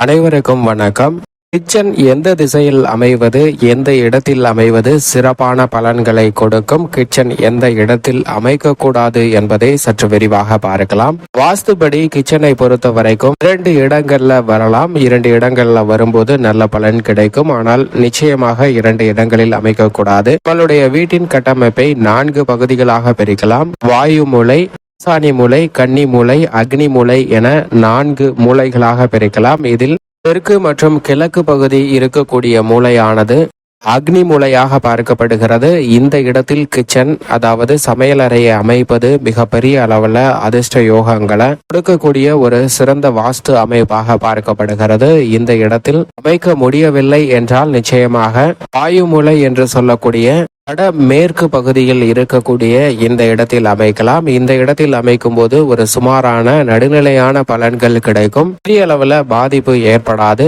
அனைவருக்கும் வணக்கம். கிச்சன் எந்த திசையில் அமைவது, எந்த இடத்தில் அமைவது சிறப்பான பலன்களை கொடுக்கும், கிச்சன் எந்த இடத்தில் அமைக்கக்கூடாது என்பதை சற்று விரிவாக பார்க்கலாம். வாஸ்துபடி கிச்சனை பொறுத்த வரைக்கும் 2 இடங்கள்ல வரலாம். 2 இடங்கள்ல வரும்போது நல்ல பலன் கிடைக்கும். ஆனால் நிச்சயமாக 2 இடங்களில் அமைக்கக்கூடாது. நம்மளுடைய வீட்டின் கட்டமைப்பை 4 பகுதிகளாக பிரிக்கலாம். வாயு மூலை, ஈசானி மூலை, கன்னி மூலை, அக்னி மூலை என 4 மூலைகளாக பிரிக்கலாம். இதில் தெற்கு மற்றும் கிழக்கு பகுதி இருக்கக்கூடிய மூலையானது அக்னி மூலையாக பார்க்கப்படுகிறது. இந்த இடத்தில் கிச்சன், அதாவது சமையலறையை அமைப்பது மிகப்பெரிய அளவில் அதிர்ஷ்ட யோகங்களை கொடுக்கக்கூடிய ஒரு சிறந்த வாஸ்து அமைப்பாக பார்க்கப்படுகிறது. இந்த இடத்தில் அமைக்க முடியவில்லை என்றால் நிச்சயமாக வாயு மூலை என்று சொல்லக்கூடிய வட மேற்கு பகுதியில் இருக்கக்கூடிய இந்த இடத்தில் அமைக்கலாம். இந்த இடத்தில் அமைக்கும் போது ஒரு சுமாரான நடுநிலையான பலன்கள் கிடைக்கும். பெரிய அளவில் பாதிப்பு ஏற்படாது.